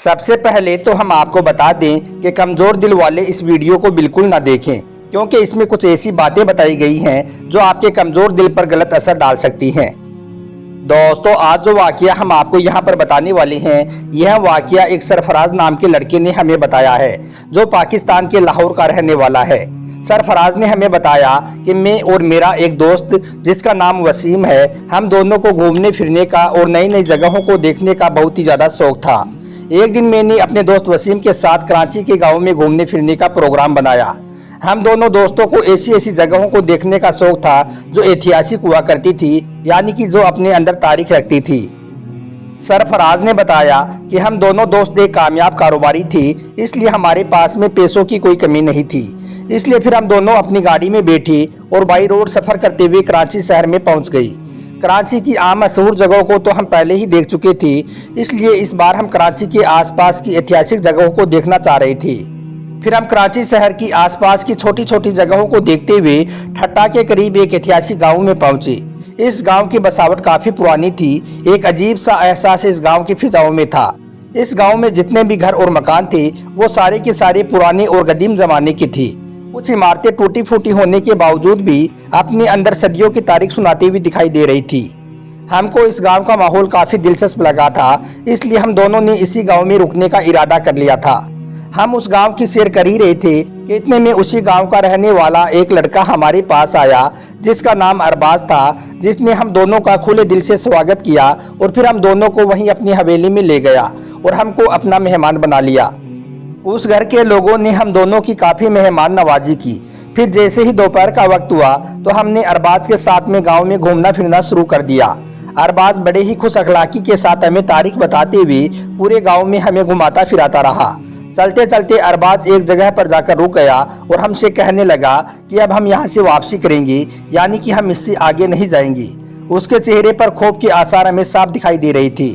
सबसे पहले तो हम आपको बता दें कि कमज़ोर दिल वाले इस वीडियो को बिल्कुल ना देखें, क्योंकि इसमें कुछ ऐसी बातें बताई गई हैं जो आपके कमज़ोर दिल पर गलत असर डाल सकती हैं। दोस्तों, आज जो वाकया हम आपको यहाँ पर बताने वाले हैं, यह वाकया एक सरफराज नाम के लड़के ने हमें बताया है, जो पाकिस्तान के लाहौर का रहने वाला है। सरफराज ने हमें बताया कि मैं और मेरा एक दोस्त जिसका नाम वसीम है, हम दोनों को घूमने फिरने का और नई नई जगहों को देखने का बहुत ही ज़्यादा शौक था। एक दिन मैंने अपने दोस्त वसीम के साथ कराची के गाँव में घूमने फिरने का प्रोग्राम बनाया। हम दोनों दोस्तों को ऐसी ऐसी जगहों को देखने का शौक था जो ऐतिहासिक हुआ करती थी, यानी कि जो अपने अंदर तारीख रखती थी। सरफराज ने बताया कि हम दोनों दोस्त एक कामयाब कारोबारी थे, इसलिए हमारे पास में पैसों की कोई कमी नहीं थी। इसलिए फिर हम दोनों अपनी गाड़ी में बैठे और बाई रोड सफ़र करते हुए कराची शहर में पहुंच गई। कराची की आम मशहूर जगहों को तो हम पहले ही देख चुके थे, इसलिए इस बार हम कराची के आसपास की ऐतिहासिक जगहों को देखना चाह रहे थे। फिर हम कराची शहर की आसपास की छोटी छोटी जगहों को देखते हुए ठट्टा के करीब एक ऐतिहासिक गांव में पहुंचे। इस गांव की बसावट काफ़ी पुरानी थी। एक अजीब सा एहसास इस गांव की फिजाओं में था। इस गांव में जितने भी घर और मकान थे, वो सारे के सारे पुराने और कदीम ज़माने की थी। कुछ इमारतें टूटी फूटी होने के बावजूद भी अपने अंदर सदियों की तारीख सुनाती हुई दिखाई दे रही थी। हमको इस गांव का माहौल काफ़ी दिलचस्प लगा था, इसलिए हम दोनों ने इसी गांव में रुकने का इरादा कर लिया था। हम उस गांव की सैर कर ही रहे थे कि इतने में उसी गांव का रहने वाला एक लड़का हमारे पास आया, जिसका नाम अरबाज था, जिसने हम दोनों का खुले दिल से स्वागत किया और फिर हम दोनों को वहीं अपनी हवेली में ले गया और हमको अपना मेहमान बना लिया। उस घर के लोगों ने हम दोनों की काफ़ी मेहमान नवाजी की। फिर जैसे ही दोपहर का वक्त हुआ तो हमने अरबाज के साथ में गांव में घूमना फिरना शुरू कर दिया। अरबाज बड़े ही खुश अखलाकी के साथ हमें तारीख बताते हुए पूरे गांव में हमें घुमाता फिराता रहा। चलते चलते अरबाज एक जगह पर जाकर रुक गया और हमसे कहने लगा कि अब हम यहाँ से वापसी करेंगे, यानी कि हम इससे आगे नहीं जाएंगे। उसके चेहरे पर खौफ के आसार हमें साफ दिखाई दे रही थी।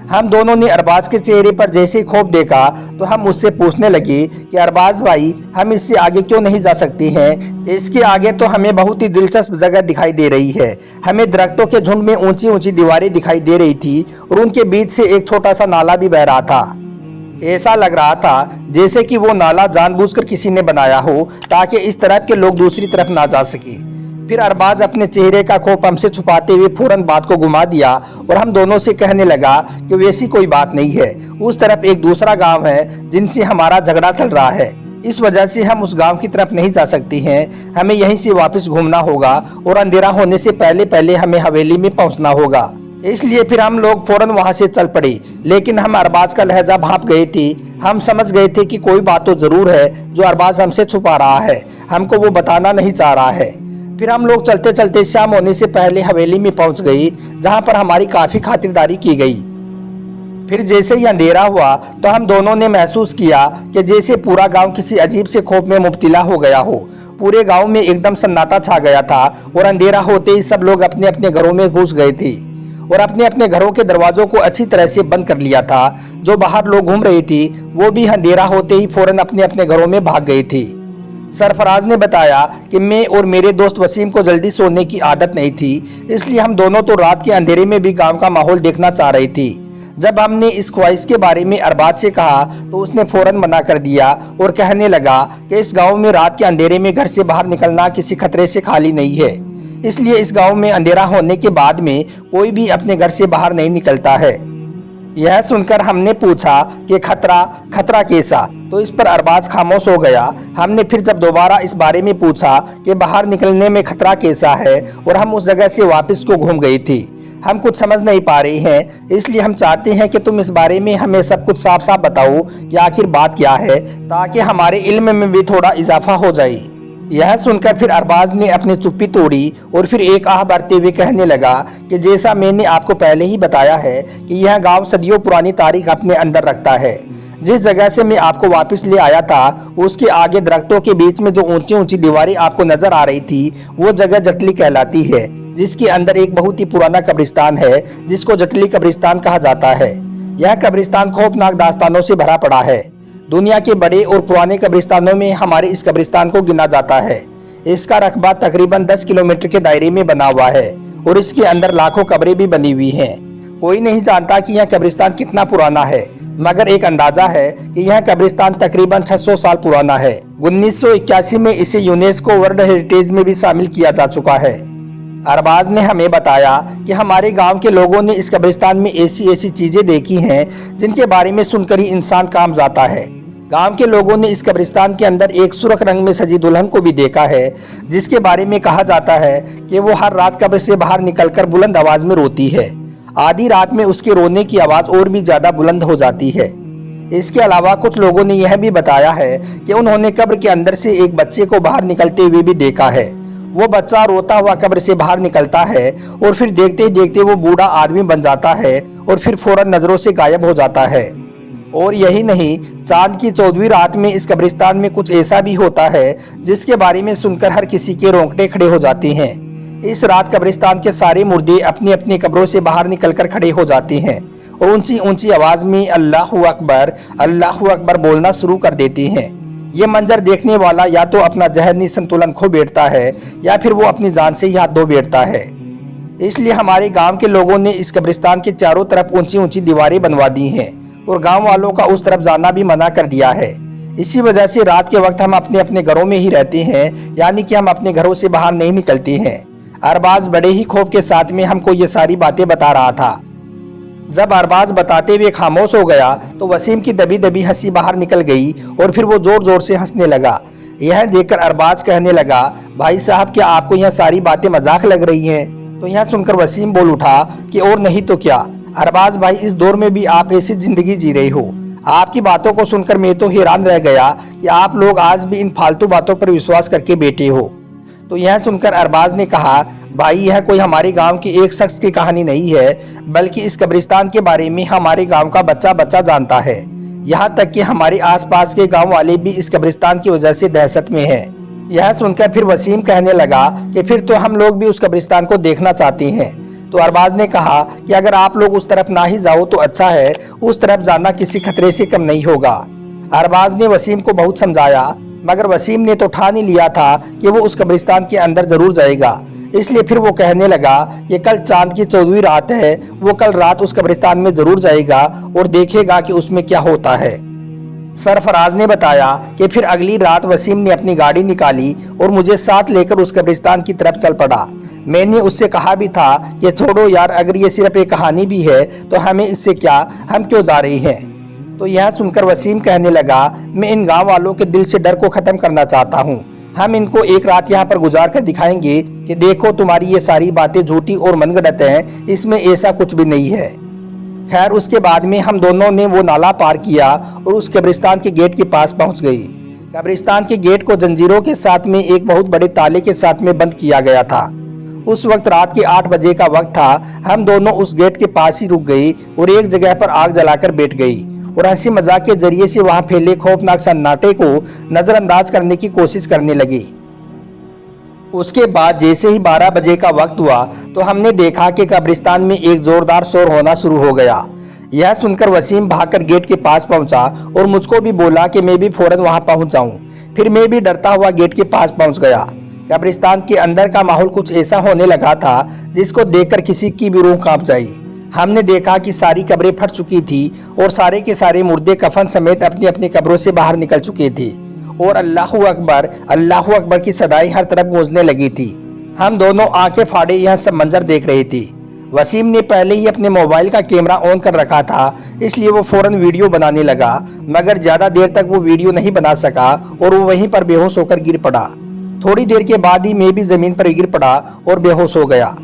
हम दोनों ने अरबाज के चेहरे पर जैसे ही खौफ देखा तो हम उससे पूछने लगे कि अरबाज भाई, हम इससे आगे क्यों नहीं जा सकते हैं? इसके आगे तो हमें बहुत ही दिलचस्प जगह दिखाई दे रही है। हमें दरख्तों के झुंड में ऊंची ऊंची दीवारें दिखाई दे रही थी और उनके बीच से एक छोटा सा नाला भी बह रहा था। ऐसा लग रहा था जैसे कि वो नाला जानबूझकर किसी ने बनाया हो, ताकि इस तरफ के लोग दूसरी तरफ ना जा सके। फिर अरबाज अपने चेहरे का खौफ हमसे छुपाते हुए फौरन बात को घुमा दिया और हम दोनों से कहने लगा कि वैसी कोई बात नहीं है, उस तरफ एक दूसरा गांव है जिनसे हमारा झगड़ा चल रहा है, इस वजह से हम उस गांव की तरफ नहीं जा सकते हैं। हमें यहीं से वापस घूमना होगा और अंधेरा होने से पहले पहले हमें हवेली में पहुंचना होगा। इसलिए फिर हम लोग फौरन वहां से चल पड़े। लेकिन हम अरबाज का लहजा भांप गए थे। हम समझ गए थे कि कोई बात तो जरूर है जो अरबाज हमसे छुपा रहा है, हमको वो बताना नहीं चाह रहा है। फिर हम लोग चलते चलते शाम होने से पहले हवेली में पहुंच गए, जहां पर हमारी काफ़ी खातिरदारी की गई। फिर जैसे ही अंधेरा हुआ तो हम दोनों ने महसूस किया कि जैसे पूरा गांव किसी अजीब से खौफ में मुब्तला हो गया हो। पूरे गांव में एकदम सन्नाटा छा गया था और अंधेरा होते ही सब लोग अपने अपने घरों में घुस गए थे और अपने अपने घरों के दरवाजों को अच्छी तरह से बंद कर लिया था। जो बाहर लोग घूम रहे थे वो भी अंधेरा होते ही फौरन अपने अपने घरों में भाग गए थे। सरफराज ने बताया कि मैं और मेरे दोस्त वसीम को जल्दी सोने की आदत नहीं थी, इसलिए हम दोनों तो रात के अंधेरे में भी गांव का माहौल देखना चाह रहे थे। जब हमने इस ख्वाहिश के बारे में अरबाज से कहा तो उसने फौरन मना कर दिया और कहने लगा कि इस गांव में रात के अंधेरे में घर से बाहर निकलना किसी खतरे से खाली नहीं है, इसलिए इस गांव में अंधेरा होने के बाद में कोई भी अपने घर से बाहर नहीं निकलता है। यह सुनकर हमने पूछा कि खतरा कैसा? तो इस पर अरबाज खामोश हो गया। हमने फिर जब दोबारा इस बारे में पूछा कि बाहर निकलने में खतरा कैसा है, और हम उस जगह से वापस को घूम गए थे। हम कुछ समझ नहीं पा रहे हैं, इसलिए हम चाहते हैं कि तुम इस बारे में हमें सब कुछ साफ साफ बताओ कि आखिर बात क्या है, ताकि हमारे इल्म में भी थोड़ा इजाफा हो जाए। यह सुनकर फिर अरबाज ने अपनी चुप्पी तोड़ी और फिर एक आह भरते हुए कहने लगा कि जैसा मैंने आपको पहले ही बताया है कि यह गांव सदियों पुरानी तारीख अपने अंदर रखता है। जिस जगह से मैं आपको वापस ले आया था, उसके आगे दरख्तों के बीच में जो ऊंची ऊंची दीवारें आपको नजर आ रही थी, वो जगह जटली कहलाती है, जिसके अंदर एक बहुत ही पुराना कब्रिस्तान है जिसको जटली कब्रिस्तान कहा जाता है। यह कब्रिस्तान खौफनाक दास्तानों से भरा पड़ा है। दुनिया के बड़े और पुराने कब्रिस्तानों में हमारे इस कब्रिस्तान को गिना जाता है। इसका रकबा तकरीबन 10 किलोमीटर के दायरे में बना हुआ है और इसके अंदर लाखों कब्रें भी बनी हुई हैं। कोई नहीं जानता कि यह कब्रिस्तान कितना पुराना है, मगर एक अंदाजा है कि यह कब्रिस्तान तकरीबन 600 साल पुराना है। 1981 में इसे यूनेस्को वर्ल्ड हेरिटेज में भी शामिल किया जा चुका है। अरबाज ने हमें बताया कि हमारे गांव के लोगों ने इस कब्रिस्तान में ऐसी चीजें देखी हैं जिनके बारे में सुनकर ही इंसान कांप जाता है। गांव के लोगों ने इस कब्रिस्तान के अंदर एक सुर्ख रंग में सजी दुल्हन को भी देखा है, जिसके बारे में कहा जाता है कि वो हर रात कब्र से बाहर निकलकर बुलंद आवाज में रोती है। आधी रात में उसके रोने की आवाज और भी ज्यादा बुलंद हो जाती है। इसके अलावा कुछ लोगों ने यह भी बताया है कि उन्होंने कब्र के अंदर से एक बच्चे को बाहर निकलते हुए भी देखा है। वो बच्चा रोता हुआ कब्र से बाहर निकलता है और फिर देखते ही देखते वो बूढ़ा आदमी बन जाता है और फिर फौरन नजरों से गायब हो जाता है। और यही नहीं, चांद की 14वीं रात में इस कब्रिस्तान में कुछ ऐसा भी होता है जिसके बारे में सुनकर हर किसी के रोंगटे खड़े हो जाते हैं। इस रात कब्रिस्तान के सारे मुर्दे अपनी अपनी कब्रों से बाहर निकलकर खड़े हो जाते हैं और ऊंची ऊंची आवाज में अल्लाहू अकबर बोलना शुरू कर देते हैं। ये मंजर देखने वाला या तो अपना जहनी संतुलन खो बैठता है या फिर वो अपनी जान से ही हाथ धो बैठता है। इसलिए हमारे गांव के लोगों ने इस कब्रिस्तान के चारों तरफ ऊंची ऊंची दीवारें बनवा दी हैं और गांव वालों का उस तरफ जाना भी मना कर दिया है। इसी वजह से रात के वक्त हम अपने अपने घरों में ही रहते हैं, यानी कि हम अपने घरों से बाहर नहीं निकलते हैं। अरबाज बड़े ही खौफ के साथ में हमको ये सारी बातें बता रहा था। जब अरबाज बताते हुए खामोश हो गया तो वसीम की दबी दबी हंसी बाहर निकल गई और फिर वो जोर जोर से हंसने लगा। यह देखकर अरबाज कहने लगा, भाई साहब क्या आपको यह सारी बातें मजाक लग रही हैं? तो यह सुनकर वसीम बोल उठा कि और नहीं तो क्या अरबाज भाई, इस दौर में भी आप ऐसी जिंदगी जी रहे हो। आपकी बातों को सुनकर मैं तो हैरान रह गया कि आप लोग आज भी इन फालतू बातों पर विश्वास करके बैठे हो। तो यह सुनकर अरबाज ने कहा, भाई यह कोई हमारे गांव की एक शख्स की कहानी नहीं है, बल्कि इस कब्रिस्तान के बारे में हमारे गांव का बच्चा बच्चा जानता है। यहाँ तक कि हमारे आसपास के गांव वाले भी इस कब्रिस्तान की वजह से दहशत में हैं। यह सुनकर फिर वसीम कहने लगा कि फिर तो हम लोग भी उस कब्रिस्तान को देखना चाहते हैं। तो अरबाज ने कहा कि अगर आप लोग उस तरफ ना ही जाओ तो अच्छा है, उस तरफ जाना किसी खतरे से कम नहीं होगा। अरबाज ने वसीम को बहुत समझाया, मगर वसीम ने तो ठान ही लिया था कि वो उस कब्रिस्तान के अंदर जरूर जाएगा। इसलिए फिर वो कहने लगा कि कल चांद की 14वीं रात है, वो कल रात उस कब्रिस्तान में जरूर जाएगा और देखेगा कि उसमें क्या होता है। सरफराज ने बताया कि फिर अगली रात वसीम ने अपनी गाड़ी निकाली और मुझे साथ लेकर उस कब्रिस्तान की तरफ चल पड़ा। मैंने उससे कहा भी था कि छोड़ो यार, अगर ये सिर्फ एक कहानी भी है तो हमें इससे क्या, हम क्यों जा रहे हैं? तो यह सुनकर वसीम कहने लगा, मैं इन गांव वालों के दिल से डर को खत्म करना चाहता हूँ। हम इनको एक रात यहाँ पर गुजार कर दिखाएंगे कि देखो तुम्हारी ये सारी बातें झूठी और मनगढ़ंत हैं, इसमें ऐसा कुछ भी नहीं है। खैर उसके बाद में हम दोनों ने वो नाला पार किया और उस कब्रिस्तान के गेट के पास पहुँच गई। कब्रिस्तान के गेट को जंजीरों के साथ में एक बहुत बड़े ताले के साथ में बंद किया गया था। उस वक्त रात के 8 बजे का वक्त था। हम दोनों उस गेट के पास ही रुक गई और एक जगह पर आग जलाकर बैठ गई और हंसी मजाक के जरिए से वहां फैले खौफनाक सन्नाटे को नजरअंदाज करने की कोशिश करने लगी। उसके बाद जैसे ही 12 बजे का वक्त हुआ तो हमने देखा कि कब्रिस्तान में एक जोरदार शोर होना शुरू हो गया। यह सुनकर वसीम भागकर गेट के पास पहुंचा और मुझको भी बोला कि मैं भी फौरन वहां पहुंच जाऊं। फिर मैं भी डरता हुआ गेट के पास पहुंच गया। कब्रिस्तान के अंदर का माहौल कुछ ऐसा होने लगा था जिसको देखकर किसी की भी रूह कांप जाई। हमने देखा कि सारी कब्रें फट चुकी थी और सारे के सारे मुर्दे कफन समेत अपनी अपनी कब्रों से बाहर निकल चुके थे और अल्लाहू अकबर की सदाई हर तरफ गूंजने लगी थी। हम दोनों आंखें फाड़े यह सब मंजर देख रहे थे। वसीम ने पहले ही अपने मोबाइल का कैमरा ऑन कर रखा था, इसलिए वो फौरन वीडियो बनाने लगा, मगर ज्यादा देर तक वो वीडियो नहीं बना सका और वो वहीं पर बेहोश होकर गिर पड़ा। थोड़ी देर के बाद ही मैं भी जमीन पर गिर पड़ा और बेहोश हो गया।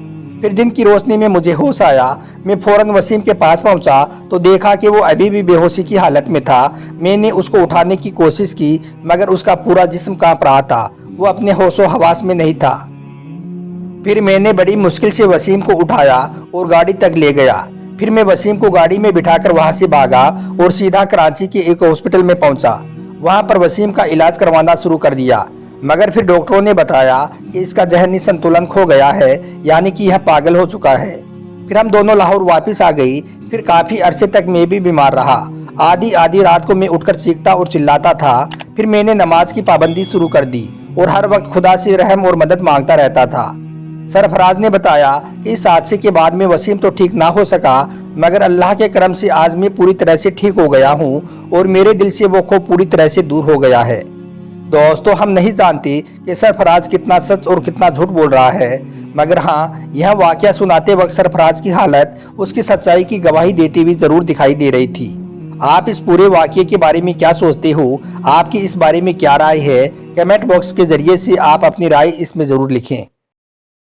फिर दिन की रोशनी में मुझे होश आया। मैं फौरन वसीम के पास पहुंचा तो देखा कि वो अभी भी बेहोशी की हालत में था। मैंने उसको उठाने की कोशिश की, मगर उसका पूरा जिस्म कांप रहा था, वो अपने होशो हवास में नहीं था। फिर मैंने बड़ी मुश्किल से वसीम को उठाया और गाड़ी तक ले गया। फिर मैं वसीम को गाड़ी में बिठाकर वहां से भागा और सीधा कराची के एक हॉस्पिटल में पहुंचा। वहां पर वसीम का इलाज करवाना शुरू कर दिया, मगर फिर डॉक्टरों ने बताया कि इसका जहनी संतुलन खो गया है, यानी कि यह पागल हो चुका है। फिर हम दोनों लाहौर वापस आ गई। फिर काफी अरसे तक मैं भी बीमार रहा। आधी रात को मैं उठकर चीखता और चिल्लाता था। फिर मैंने नमाज की पाबंदी शुरू कर दी और हर वक्त खुदा से रहम और मदद मांगता रहता था। सरफराज ने बताया कि इस हादसे के बाद में वसीम तो ठीक ना हो सका, मगर अल्लाह के करम से आज मैं पूरी तरह से ठीक हो गया हूँ और मेरे दिल से वो खौफ पूरी तरह से दूर हो गया है। दोस्तों, हम नहीं जानते कि सरफराज कितना सच और कितना झूठ बोल रहा है, मगर हाँ, यह वाकया सुनाते वक्त सरफराज की हालत उसकी सच्चाई की गवाही देती हुई जरूर दिखाई दे रही थी। आप इस पूरे वाकये के बारे में क्या सोचते हो? आपकी इस बारे में क्या राय है? कमेंट बॉक्स के जरिए से आप अपनी राय इसमें ज़रूर लिखें।